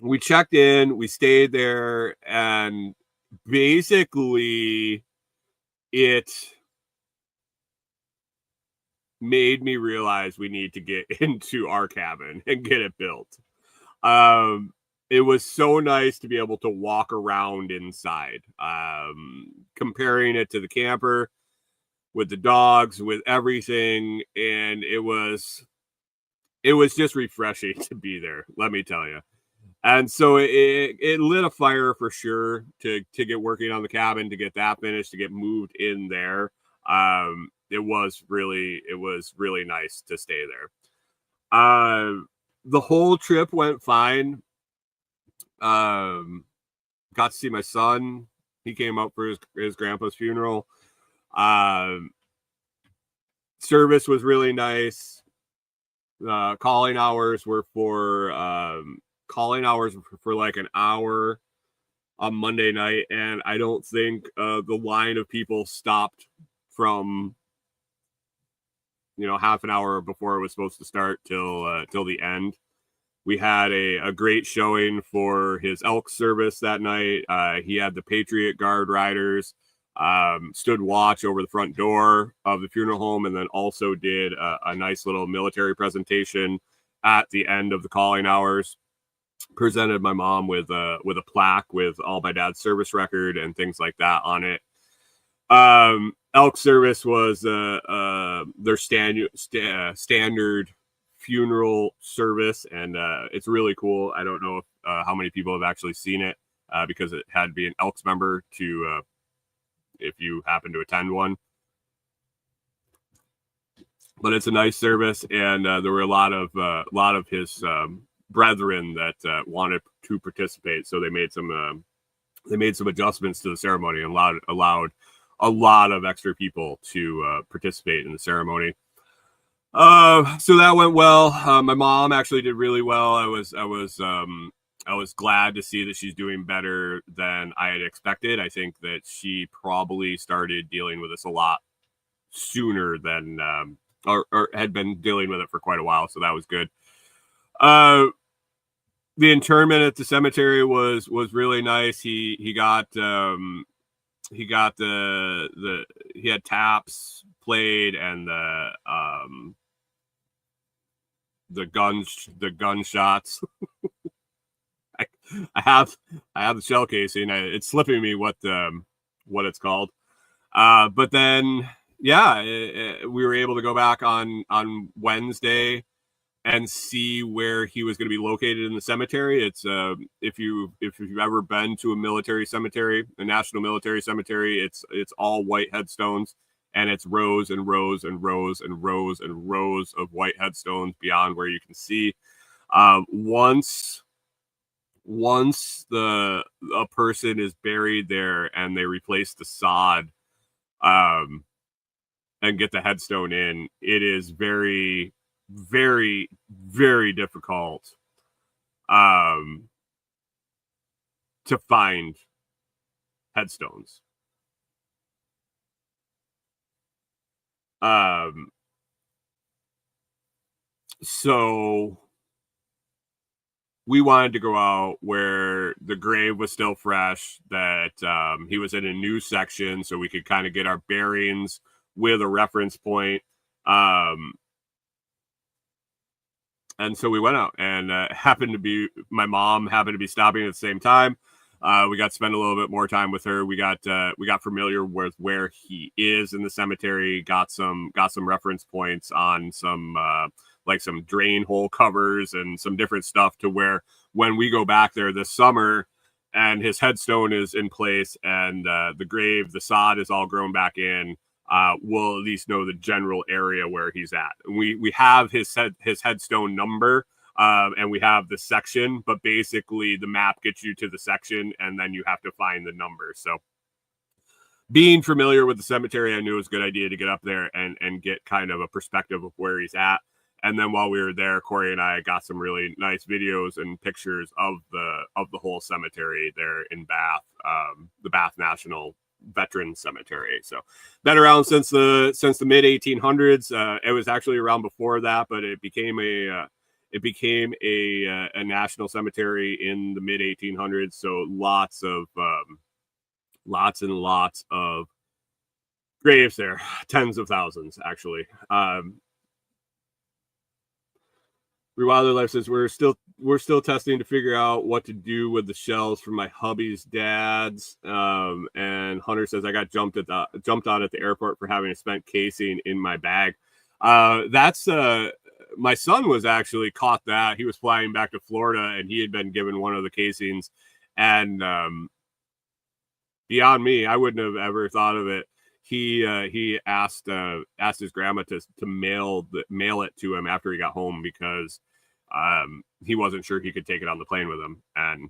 we checked in, we stayed there, and basically it made me realize we need to get into our cabin and get it built. It was so nice to be able to walk around inside, comparing it to the camper with the dogs, with everything. And it was just refreshing to be there. Let me tell you. And so it lit a fire for sure to get working on the cabin, to get that finished, to get moved in there. It was really nice to stay there. The whole trip went fine. Got to see my son. He came up for his grandpa's funeral. Service was really nice. Calling hours were for like an hour on Monday night, and I don't think the line of people stopped from half an hour before it was supposed to start till the end. We had a great showing for his elk service that night. He had the Patriot Guard riders stood watch over the front door of the funeral home, and then also did a nice little military presentation at the end of the calling hours. Presented my mom with a plaque with all my dad's service record and things like that on it. Elk service was their standard funeral service, and it's really cool. I don't know if, how many people have actually seen it. because it had to be an Elks member to if you happen to attend one. But it's a nice service, and there were a lot of his brethren that wanted to participate, so they made some adjustments to the ceremony and allowed a lot of extra people to participate in the ceremony. So that went well. My mom actually did really well. I was glad to see that she's doing better than I had expected. I think that she probably started dealing with this a lot sooner than or had been dealing with it for quite a while, so that was good. The internment at the cemetery was really nice. He had taps played, and the gunshots. I have the shell casing. It's slipping me what it's called. But then, yeah, we were able to go back on Wednesday and see where he was going to be located in the cemetery. It's if you've ever been to a military cemetery, a national military cemetery, it's all white headstones, and it's rows and rows and rows and rows and rows of white headstones beyond where you can see. Once a person is buried there and they replace the sod and get the headstone in, it is very, very, very difficult to find headstones. So we wanted to go out where the grave was still fresh, that he was in a new section, so we could kind of get our bearings with a reference point. And so we went out, and my mom happened to be stopping at the same time. We got to spend a little bit more time with her. We got familiar with where he is in the cemetery, got some reference points on some like some drain hole covers and some different stuff, to where when we go back there this summer and his headstone is in place and the grave, the sod is all grown back in, we'll at least know the general area where he's at. We have his headstone number, and we have the section, but basically the map gets you to the section, and then you have to find the number. So being familiar with the cemetery, I knew it was a good idea to get up there and get kind of a perspective of where he's at. And then while we were there, Corey and I got some really nice videos and pictures of the whole cemetery there in Bath, the Bath National Veterans Cemetery. So been around since the mid 1800s. It was actually around before that, but it became a national cemetery in the mid 1800s. So lots and lots of graves there, tens of thousands actually. Rewilder Life says we're still testing to figure out what to do with the shells from my hubby's dad's. And Hunter says I got jumped on at the airport for having a spent casing in my bag. That's my son was actually caught that. He was flying back to Florida and he had been given one of the casings, and beyond me, I wouldn't have ever thought of it. He asked his grandma to mail it to him after he got home, because he wasn't sure he could take it on the plane with him, and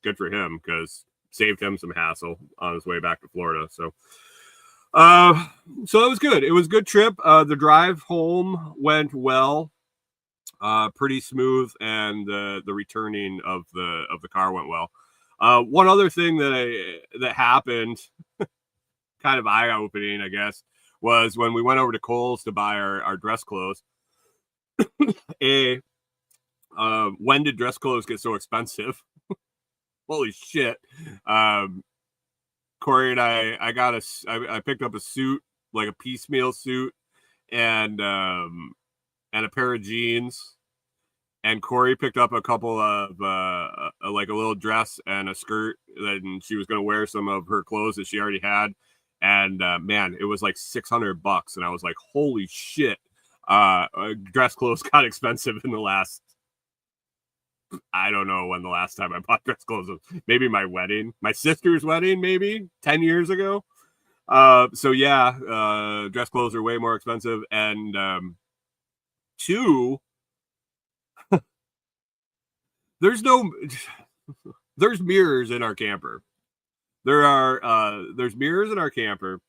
good for him, because saved him some hassle on his way back to Florida. So it was good. It was a good trip. The drive home went well, pretty smooth, and the returning of the car went well. One other thing that happened, kind of eye-opening, I guess, was when we went over to Kohl's to buy our dress clothes. When did dress clothes get so expensive? Holy shit. Corey and I picked up a suit, like a piecemeal suit, and a pair of jeans. And Corey picked up a couple of like a little dress and a skirt, and she was going to wear some of her clothes that she already had. And man, it was like $600, and I was like, holy shit. Dress clothes got expensive in the last I don't know when the last time I bought dress clothes was. Maybe my wedding, my sister's wedding, maybe 10 years ago. So yeah, dress clothes are way more expensive. And two, there's mirrors in our camper. There's mirrors in our camper.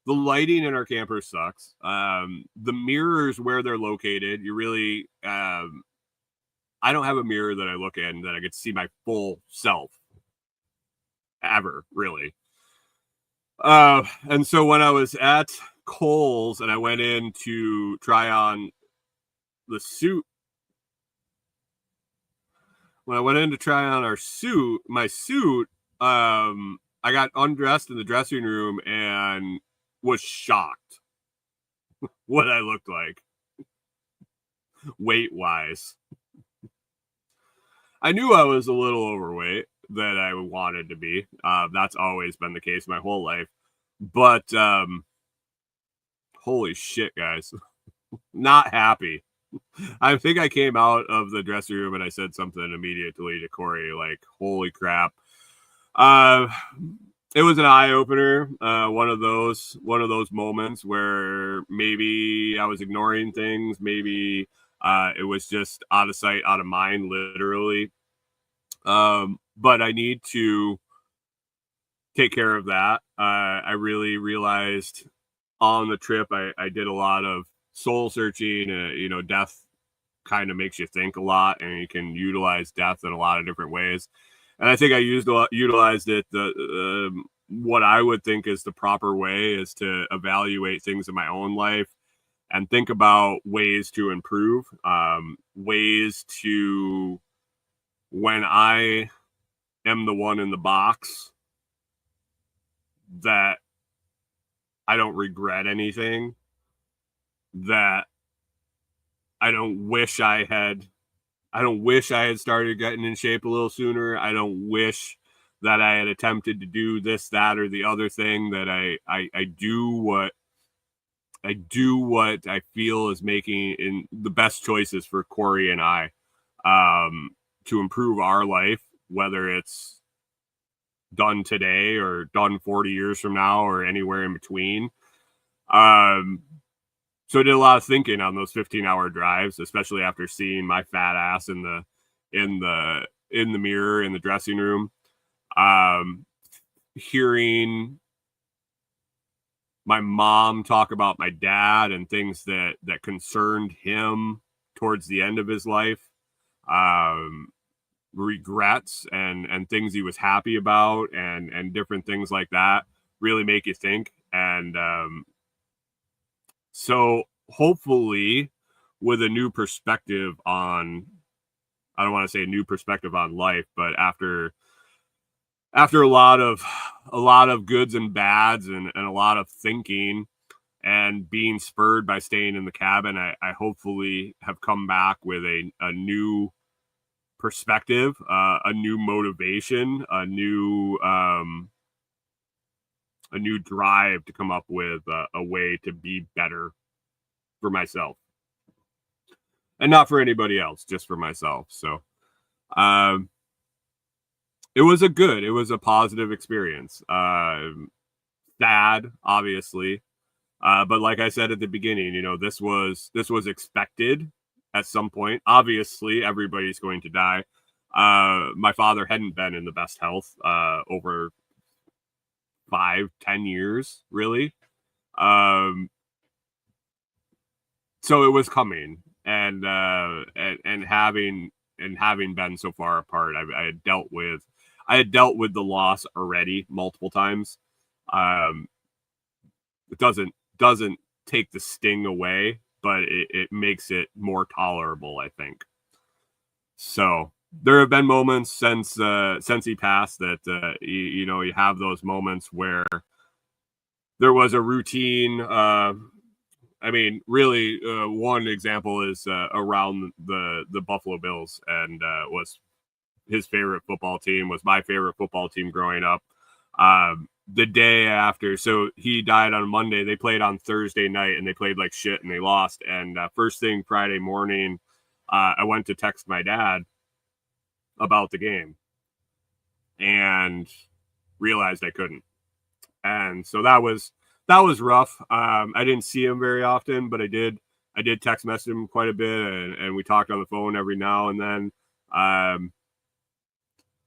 The lighting in our camper sucks. The mirrors where they're located, you really, I don't have a mirror that I look at and that I get to see my full self ever, really. And so when I was at Kohl's and I went in to try on the suit, when I went in to try on my suit, I got undressed in the dressing room and was shocked what I looked like weight wise. I knew I was a little overweight that I wanted to be. That's always been the case my whole life. But holy shit, guys. Not happy. I think I came out of the dressing room and I said something immediately to Corey, like, holy crap. It was an eye-opener. One of those moments where maybe I was ignoring things. Maybe it was just out of sight, out of mind, literally. But I need to take care of that. I really realized on the trip, I did a lot of soul searching. Death kind of makes you think a lot, and you can utilize death in a lot of different ways. And I think I utilized it. What I would think is the proper way is to evaluate things in my own life and think about ways to improve, ways to, when I am the one in the box, that I don't regret anything, that I don't wish I had started getting in shape a little sooner. I don't wish that I had attempted to do this, that, or the other thing. That I do what I feel is making in the best choices for Corey and I, to improve our life, whether it's done today or done 40 years from now or anywhere in between. So I did a lot of thinking on those 15-hour drives, especially after seeing my fat ass in the mirror in the dressing room, hearing my mom talk about my dad and things that concerned him towards the end of his life, regrets and things he was happy about, and different things like that really make you think. And so hopefully with a new perspective on, I don't want to say a new perspective on life, but after a lot of goods and bads and a lot of thinking and being spurred by staying in the cabin, I hopefully have come back with a new perspective, a new motivation, a new drive to come up with a way to be better for myself, and not for anybody else, just for myself. So it was a positive experience. Sad, obviously, but like I said at the beginning, this was expected at some point. Obviously, everybody's going to die. My father hadn't been in the best health over 5-10 years, really. So it was coming, and having been so far apart, I had dealt with the loss already multiple times. It doesn't take the sting away, but it makes it more tolerable, I think. So there have been moments since he passed that you have those moments where there was a routine. I mean, really, one example is around the Buffalo Bills, and was his favorite football team, was my favorite football team growing up. The day after, so he died on Monday. They played on Thursday night, and they played like shit, and they lost. And first thing Friday morning, I went to text my dad, about the game and realized I couldn't. And so that was rough. I didn't see him very often, but I did text message him quite a bit, and we talked on the phone every now and then.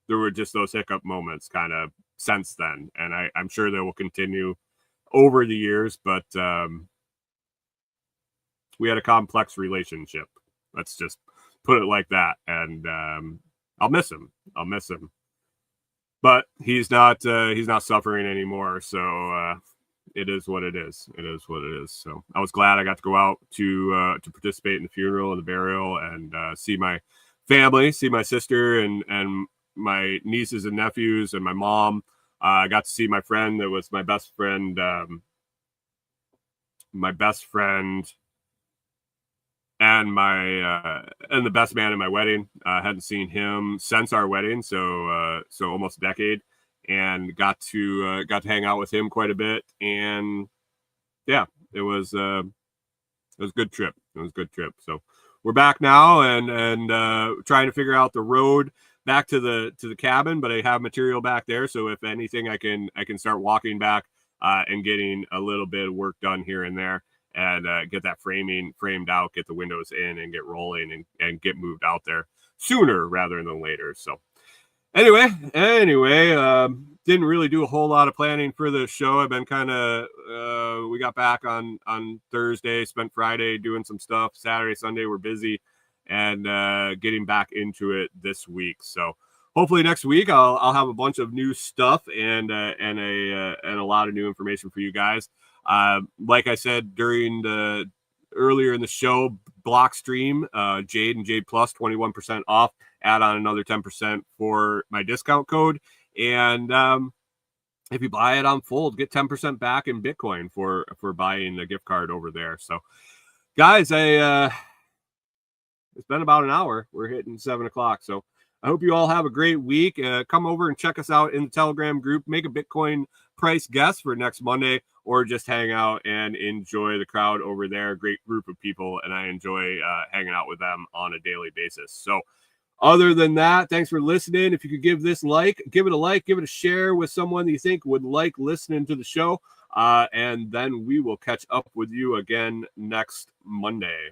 There were just those hiccup moments kind of since then, and I'm sure they will continue over the years, but we had a complex relationship. Let's just put it like that. And I'll miss him. But he's not suffering anymore. So it is what it is. So I was glad I got to go out to participate in the funeral and the burial and see my family, see my sister and my nieces and nephews and my mom. I got to see my friend that was my best friend and the best man in my wedding. Hadn't seen him since our wedding, so almost a decade, and got to hang out with him quite a bit. And yeah, it was a good trip. So we're back now and trying to figure out the road back to the cabin, but I have material back there, so if anything, I can start walking back and getting a little bit of work done here and there, and get that framed out, get the windows in, and get rolling and get moved out there sooner rather than later. So anyway, didn't really do a whole lot of planning for the show. I've been kind of we got back on Thursday, spent Friday doing some stuff. Saturday, Sunday we're busy, and getting back into it this week. So hopefully next week I'll have a bunch of new stuff and a lot of new information for you guys. Like I said earlier in the show, Blockstream, Jade and JadePlus, 21% off. Add on another 10% for my discount code, and if you buy it on Fold, get 10% back in Bitcoin for buying the gift card over there. So, guys, it's been about an hour. We're hitting 7:00. So I hope you all have a great week. Come over and check us out in the Telegram group. Make a Bitcoin price guess for next Monday, or just hang out and enjoy the crowd over there. Great group of people, and I enjoy hanging out with them on a daily basis. So other than that, thanks for listening. If you could give it a like, give it a share with someone that you think would like listening to the show. And then we will catch up with you again next Monday.